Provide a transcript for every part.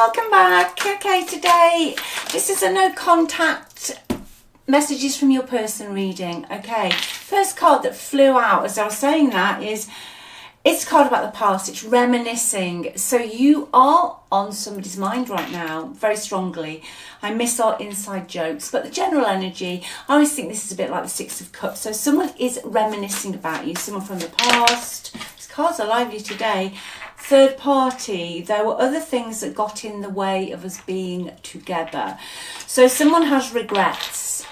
welcome back. Okay, today this is a no contact messages from your person reading. Okay, first card that flew out as I was saying that is, it's a card about the past. It's reminiscing. So you are on somebody's mind right now, very strongly. I miss our inside jokes, but the general energy, I always think this is a bit like the Six of Cups. So someone is reminiscing about you, someone from the past. These cards are lively today. Third party, there were other things that got in the way of us being together. So someone has regrets.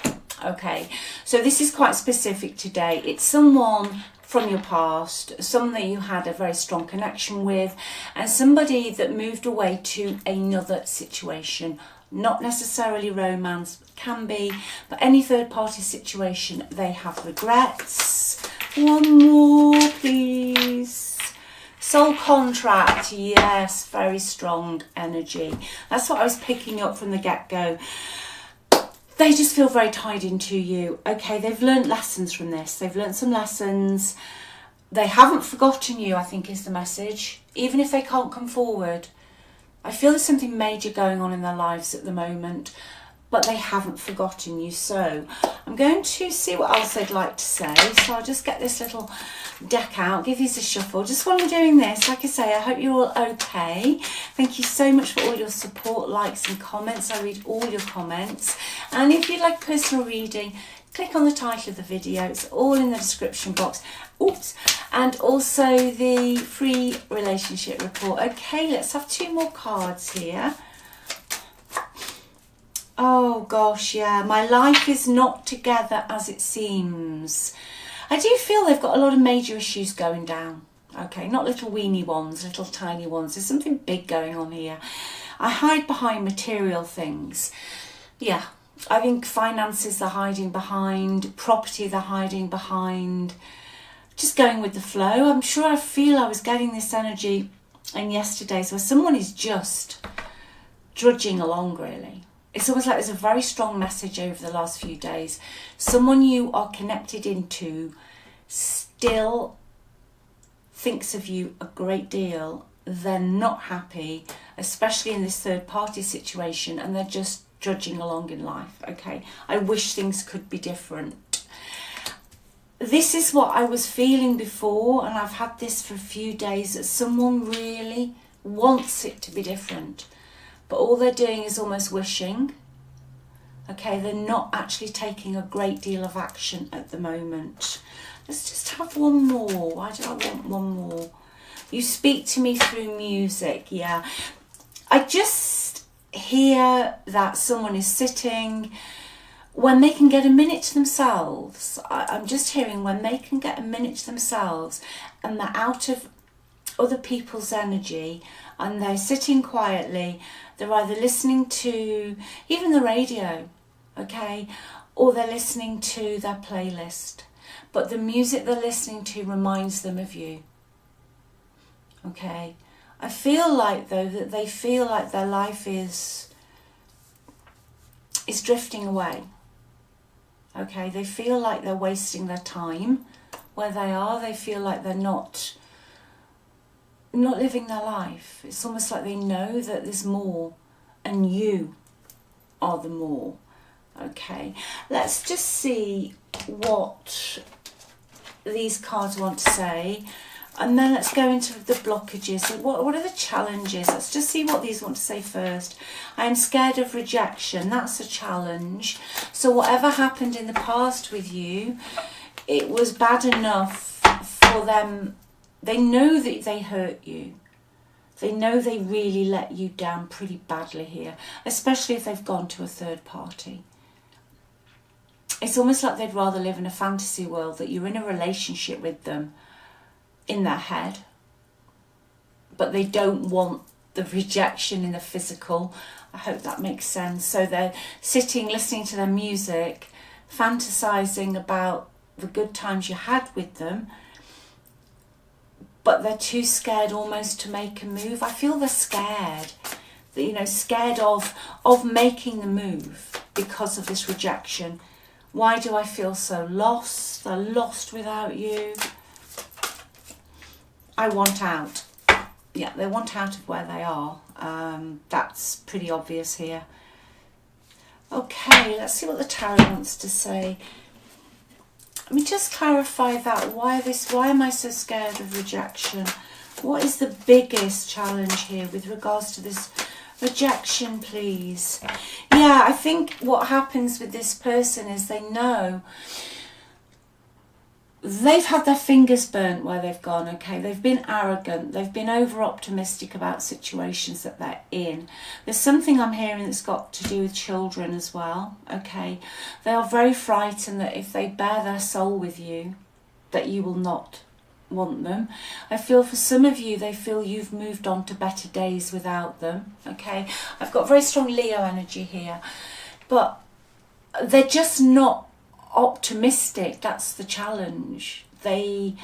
Okay, so this is quite specific today. It's someone from your past, someone that you had a very strong connection with, and somebody that moved away to another situation. Not necessarily romance, can be, but any third party situation, they have regrets. One more, please. Soul contract, yes, very strong energy. That's what I was picking up from the get-go. They just feel very tied into you. Okay, they've learned lessons from this. They've learned some lessons. They haven't forgotten you, I think is the message. Even if they can't come forward. I feel there's something major going on in their lives at the moment, but they haven't forgotten you. So I'm going to see what else they'd like to say. So I'll just get this little deck out, give these a shuffle. Just while I'm doing this, like I say, I hope you're all okay. Thank you so much for all your support, likes and comments. I read all your comments. And if you'd like personal reading, click on the title of the video. It's all in the description box. Oops. And also the free relationship report. Okay, let's have two more cards here. Oh gosh, yeah. My life is not together as it seems. I do feel they've got a lot of major issues going down. Okay, not little weeny ones, little tiny ones. There's something big going on here. I hide behind material things. Yeah, I think finances they're hiding behind, property they're hiding behind. Just going with the flow. I'm sure I feel I was getting this energy in yesterday's where someone is just drudging along, really. It's almost like there's a very strong message over the last few days. Someone you are connected into still thinks of you a great deal. They're not happy, especially in this third party situation, and they're just drudging along in life. Okay, I wish things could be different. This is what I was feeling before, and I've had this for a few days, that someone really wants it to be different. But all they're doing is almost wishing. Okay, they're not actually taking a great deal of action at the moment. Let's just have one more. Why do I want one more? You speak to me through music. Yeah. I just hear that someone is sitting when they can get a minute to themselves. I'm just hearing when they can get a minute to themselves and they're out of other people's energy and they're sitting quietly. They're either listening to even the radio, okay, or they're listening to their playlist. But the music they're listening to reminds them of you, okay. I feel like, though, that they feel like their life is drifting away, okay. They feel like they're wasting their time where they are. They feel like they're not living their life. It's almost like they know that there's more and you are the more. Okay, let's just see what these cards want to say, and then let's go into the blockages. What are the challenges? Let's just see what these want to say first. I am scared of rejection. That's a challenge. So whatever happened in the past with you, it was bad enough for them. They know that they hurt you. They know they really let you down pretty badly here, especially if they've gone to a third party. It's almost like they'd rather live in a fantasy world that you're in a relationship with them in their head, but they don't want the rejection in the physical. I hope that makes sense. So they're sitting, listening to their music, fantasizing about the good times you had with them, but they're too scared almost to make a move. I feel they're scared, scared of making the move because of this rejection. Why do I feel so lost? They're lost without you. I want out. Yeah, they want out of where they are. That's pretty obvious here. Okay, let's see what the tarot wants to say. Let me just clarify that. Why am I so scared of rejection? What is the biggest challenge here with regards to this rejection, please? Yeah, I think what happens with this person is they know they've had their fingers burnt where they've gone, okay? They've been arrogant. They've been over-optimistic about situations that they're in. There's something I'm hearing that's got to do with children as well, okay? They are very frightened that if they bare their soul with you, that you will not want them. I feel for some of you, they feel you've moved on to better days without them, okay? I've got very strong Leo energy here, but they're just not optimistic. That's the challenge. They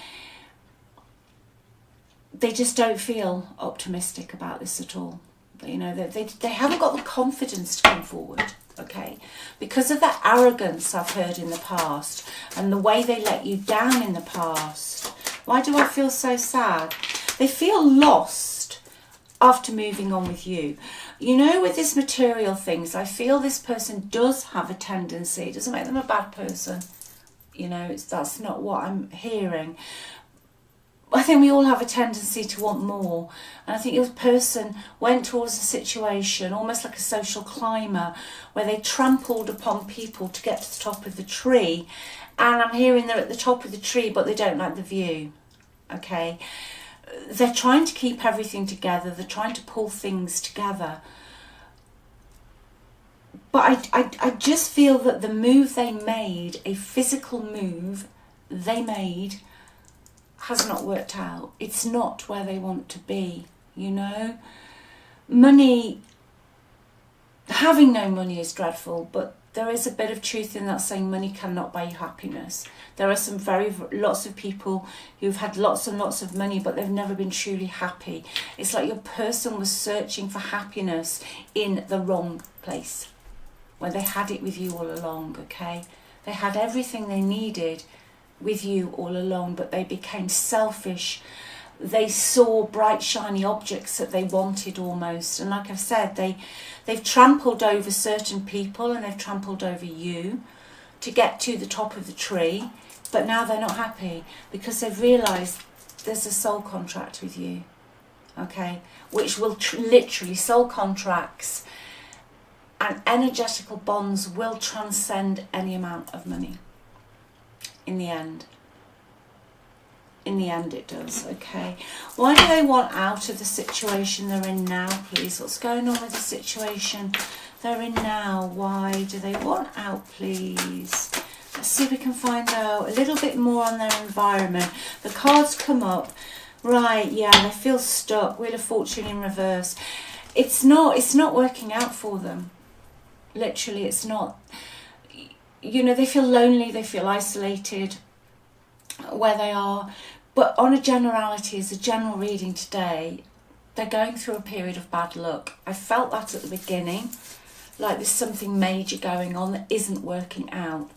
just don't feel optimistic about this at all. You know, they haven't got the confidence to come forward, okay, because of that arrogance I've heard in the past and the way they let you down in the past. Why do I feel so sad? They feel lost after moving on with you. You know, with this material things, I feel this person does have a tendency. It doesn't make them a bad person. You know, that's not what I'm hearing. I think we all have a tendency to want more. And I think this person went towards a situation, almost like a social climber, where they trampled upon people to get to the top of the tree. And I'm hearing they're at the top of the tree, but they don't like the view. Okay? They're trying to keep everything together. They're trying to pull things together. But I just feel that the move they made, a physical move they made, has not worked out. It's not where they want to be, you know. Money, having no money is dreadful, but there is a bit of truth in that, saying money cannot buy you happiness. There are lots of people who've had lots and lots of money, but they've never been truly happy. It's like your person was searching for happiness in the wrong place, when they had it with you all along, okay? They had everything they needed with you all along, but they became selfish. They saw bright, shiny objects that they wanted almost. And like I've said, they've trampled over certain people and they've trampled over you to get to the top of the tree. But now they're not happy because they've realised there's a soul contract with you, okay? Which will literally, soul contracts and energetical bonds will transcend any amount of money. In the end it does, okay? Why do they want out of the situation they're in now, please? What's going on with the situation they're in now? Why do they want out, please? Let's see if we can find out a little bit more on their environment. The cards come up. Right, yeah, they feel stuck. Wheel of Fortune in reverse. It's not working out for them. Literally, it's not. You know, they feel lonely, they feel isolated where they are. But on a generality, as a general reading today, they're going through a period of bad luck. I felt that at the beginning, like there's something major going on that isn't working out.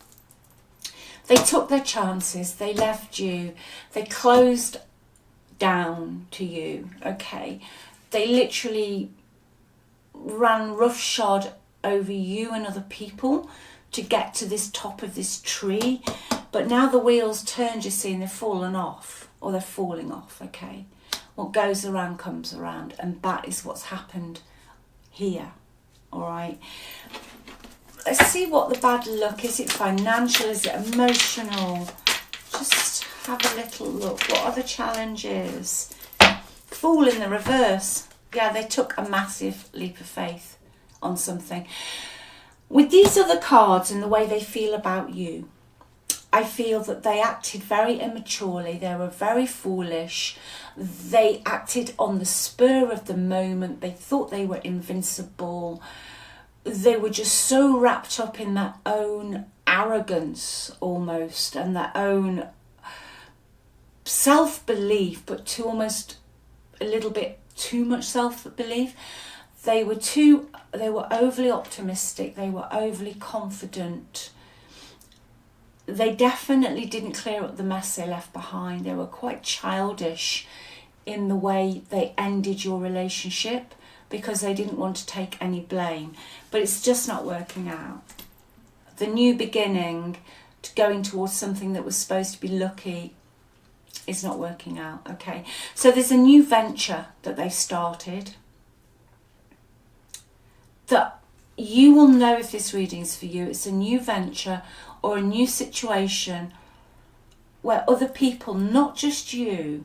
They took their chances, they left you, they closed down to you, okay? They literally ran roughshod over you and other people to get to this top of this tree, but now the wheels turned, you see, and they've fallen off, or they're falling off, okay? What goes around comes around, and that is what's happened here, all right? Let's see what the bad luck is. Is it financial? Is it emotional? Just have a little look. What are the challenges? Fool in the reverse. Yeah, they took a massive leap of faith on something. With these other cards and the way they feel about you, I feel that they acted very immaturely. They were very foolish. They acted on the spur of the moment. They thought they were invincible. They were just so wrapped up in their own arrogance almost, and their own self-belief, but to almost a little bit too much self-belief. They were overly optimistic. They were overly confident. They definitely didn't clear up the mess they left behind. They were quite childish in the way they ended your relationship because they didn't want to take any blame. But it's just not working out. The new beginning, to going towards something that was supposed to be lucky, is not working out, okay? So there's a new venture that they've started that you will know if this reading's for you. It's a new venture or a new situation where other people, not just you,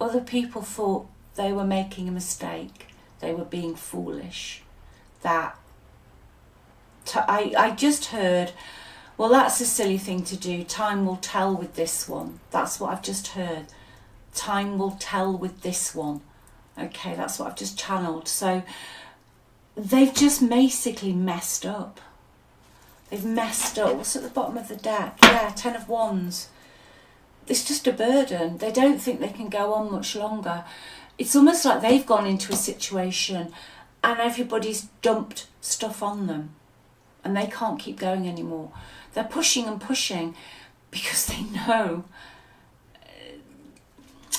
other people thought they were making a mistake, they were being foolish. I just heard, well, that's a silly thing to do. Time will tell with this one. That's what I've just heard. Time will tell with this one. Okay, that's what I've just channeled. So they've just basically messed up. They've messed up. What's at the bottom of the deck? Yeah, 10 of Wands. It's just a burden. They don't think they can go on much longer. It's almost like they've gone into a situation and everybody's dumped stuff on them and they can't keep going anymore. They're pushing and pushing because they know,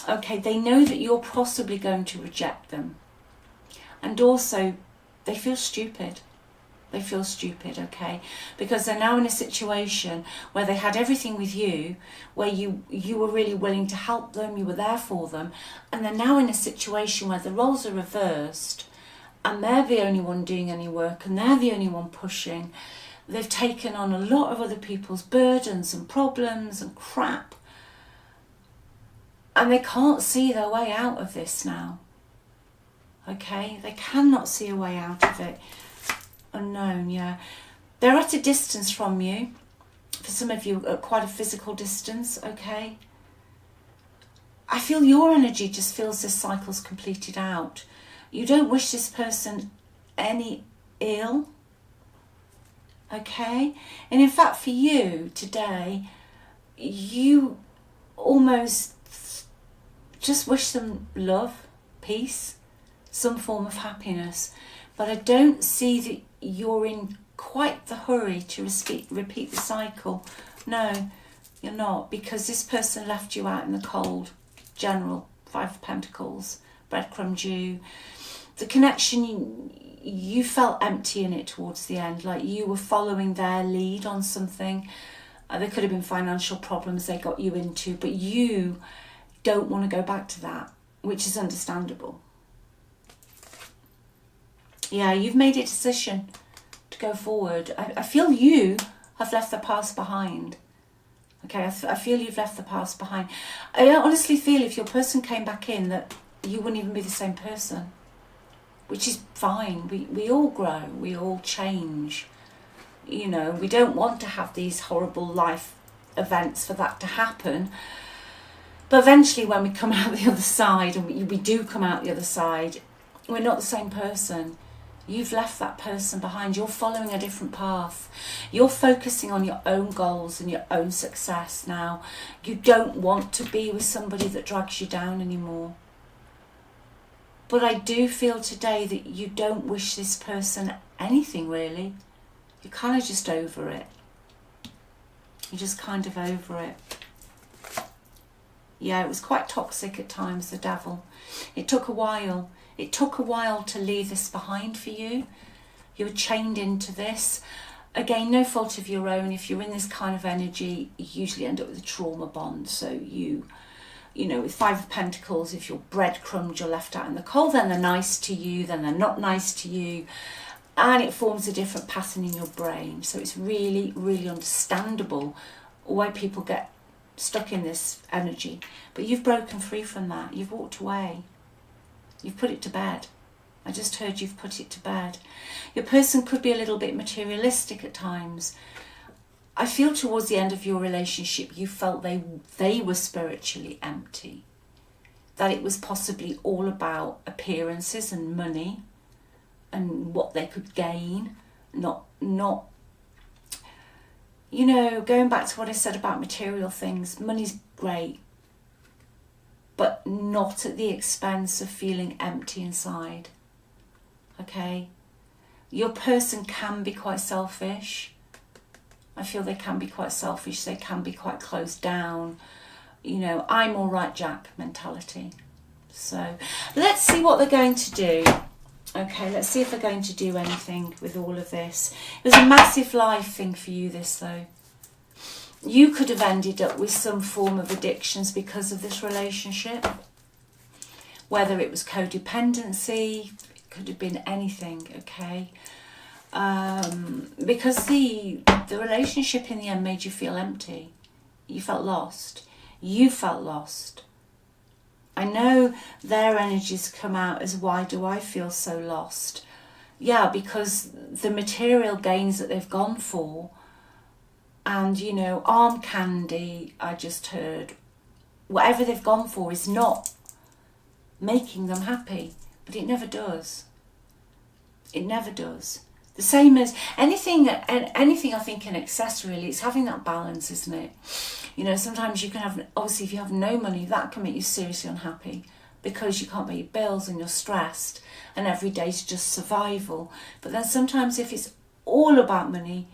okay, they know that you're possibly going to reject them. And also, they feel stupid. They feel stupid, okay? Because they're now in a situation where they had everything with you, where you were really willing to help them, you were there for them, and they're now in a situation where the roles are reversed and they're the only one doing any work and they're the only one pushing. They've taken on a lot of other people's burdens and problems and crap, and they can't see their way out of this now. Okay? They cannot see a way out of it. Unknown, yeah. They're at a distance from you. For some of you, at quite a physical distance, okay? I feel your energy just feels this cycle's completed out. You don't wish this person any ill, okay? And in fact, for you today, you almost just wish them love, peace, some form of happiness. But I don't see that you're in quite the hurry to repeat the cycle. No, you're not, because this person left you out in the cold. General, 5 of Pentacles, breadcrumbed you. The connection, you felt empty in it towards the end, like you were following their lead on something. There could have been financial problems they got you into, but you don't want to go back to that, which is understandable. Yeah, you've made a decision to go forward. I feel you have left the past behind. Okay, I feel you've left the past behind. I honestly feel if your person came back in that you wouldn't even be the same person, which is fine. We all grow, we all change. You know, we don't want to have these horrible life events for that to happen. But eventually when we come out the other side, and we do come out the other side, we're not the same person. You've left that person behind. You're following a different path. You're focusing on your own goals and your own success now. You don't want to be with somebody that drags you down anymore. But I do feel today that you don't wish this person anything really. You're kind of just over it. You're just kind of over it. Yeah, it was quite toxic at times, the Devil. It took a while. It took a while to leave this behind for you. You were chained into this. Again, no fault of your own. If you're in this kind of energy, you usually end up with a trauma bond. So you know, with 5 of Pentacles, if you're breadcrumbed, you're left out in the cold, then they're nice to you, then they're not nice to you. And it forms a different pattern in your brain. So it's really, really understandable why people get stuck in this energy. But you've broken free from that. You've walked away. You've put it to bed. I just heard you've put it to bed. Your person could be a little bit materialistic at times. I feel towards the end of your relationship, you felt they were spiritually empty. That it was possibly all about appearances and money and what they could gain. Not, you know, going back to what I said about material things, money's great, but not at the expense of feeling empty inside. Okay? Your person can be quite selfish. I feel they can be quite selfish. They can be quite closed down. You know, I'm all right, Jack mentality. So let's see what they're going to do. Okay, let's see if they're going to do anything with all of this. It was a massive life thing for you, this though. You could have ended up with some form of addictions because of this relationship. Whether it was codependency, it could have been anything, okay? Because the relationship in the end made you feel empty. You felt lost. You felt lost. I know their energies come out as, why do I feel so lost? Yeah, because the material gains that they've gone for, and, you know, arm candy, I just heard, whatever they've gone for is not making them happy. But it never does. It never does. The same as anything I think in excess, really, it's having that balance, isn't it? You know, sometimes you can have, obviously if you have no money, that can make you seriously unhappy because you can't pay your bills and you're stressed and every day's just survival. But then sometimes if it's all about money,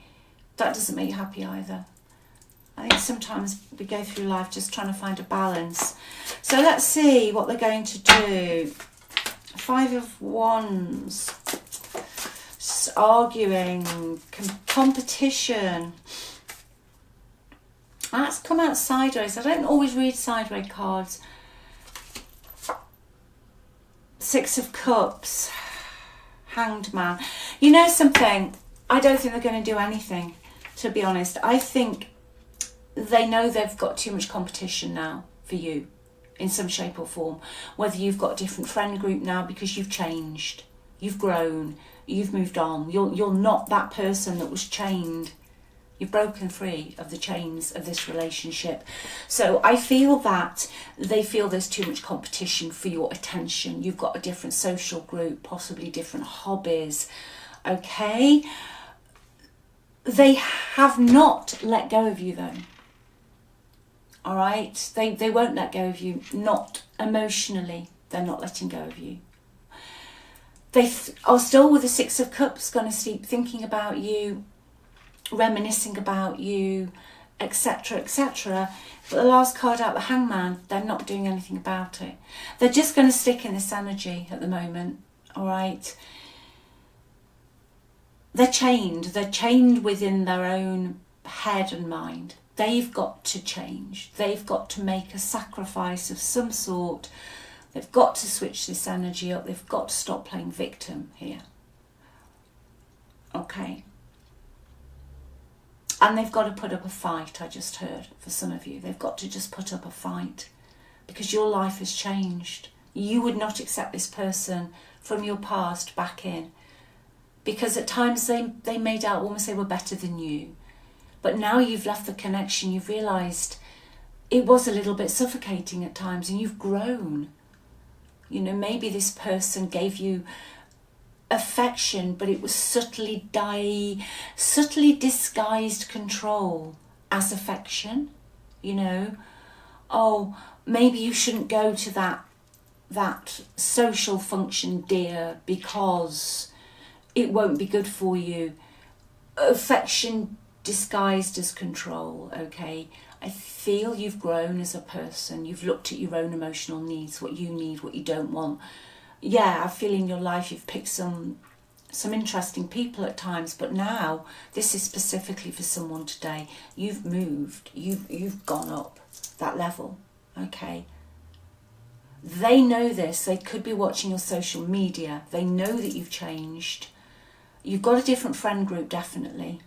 that doesn't make you happy either. I think sometimes we go through life just trying to find a balance. So let's see what they're going to do. 5 of Wands. Arguing, competition. That's come out sideways. I don't always read sideways cards. 6 of Cups, Hanged Man. You know something? I don't think they're going to do anything, to be honest. I think they know they've got too much competition now for you in some shape or form. Whether you've got a different friend group now because you've changed, you've grown, you've moved on. You're not that person that was chained. You've broken free of the chains of this relationship. So I feel that they feel there's too much competition for your attention. You've got a different social group, possibly different hobbies. Okay? They have not let go of you though. All right? They won't let go of you. Not emotionally. They're not letting go of you. They are still with the 6 of Cups, going to keep thinking about you, reminiscing about you, etc, etc. But the last card out, the Hangman, they're not doing anything about it. They're just going to stick in this energy at the moment. All right? They're chained within their own head and mind. They've got to change. They've got to make a sacrifice of some sort. They've got to switch this energy up. They've got to stop playing victim here. Okay. And they've got to put up a fight, I just heard, for some of you. They've got to just put up a fight because your life has changed. You would not accept this person from your past back in because at times they made out almost they were better than you. But now you've left the connection, you've realised it was a little bit suffocating at times and you've grown. You know, maybe this person gave you affection, but it was subtly disguised control as affection. You know, oh, maybe you shouldn't go to that social function, dear, because it won't be good for you. Affection disguised as control. Okay, I feel you've grown as a person. You've looked at your own emotional needs, what you need, what you don't want. Yeah, I feel in your life you've picked some interesting people at times, but now this is specifically for someone today. You've moved. You've gone up that level. Okay. They know this. They could be watching your social media. They know that you've changed. You've got a different friend group, definitely.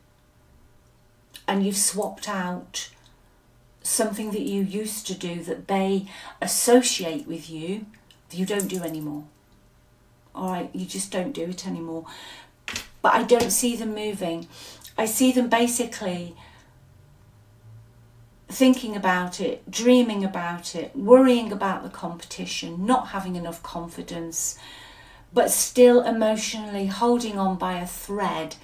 And you've swapped out something that you used to do that they associate with you, that you don't do anymore. All right, you just don't do it anymore. But I don't see them moving. I see them basically thinking about it, dreaming about it, worrying about the competition, not having enough confidence, but still emotionally holding on by a thread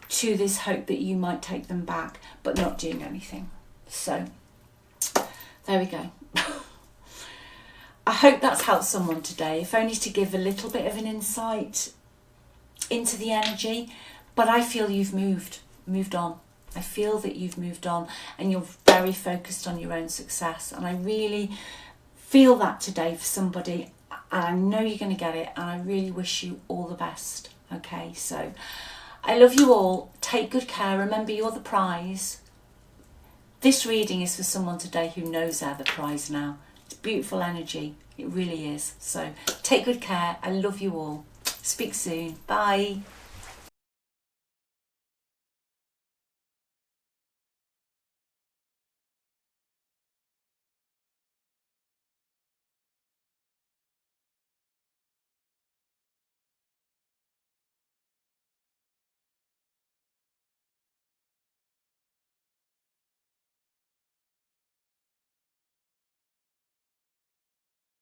to this hope that you might take them back, but not doing anything. So, there we go. I hope that's helped someone today, if only to give a little bit of an insight into the energy. But I feel you've moved on. I feel that you've moved on and you're very focused on your own success. And I really feel that today for somebody. and I know you're going to get it, and I really wish you all the best. Okay, so I love you all. Take good care. Remember, you're the prize. This reading is for someone today who knows they're the prize now. It's beautiful energy. It really is. So take good care. I love you all. Speak soon. Bye.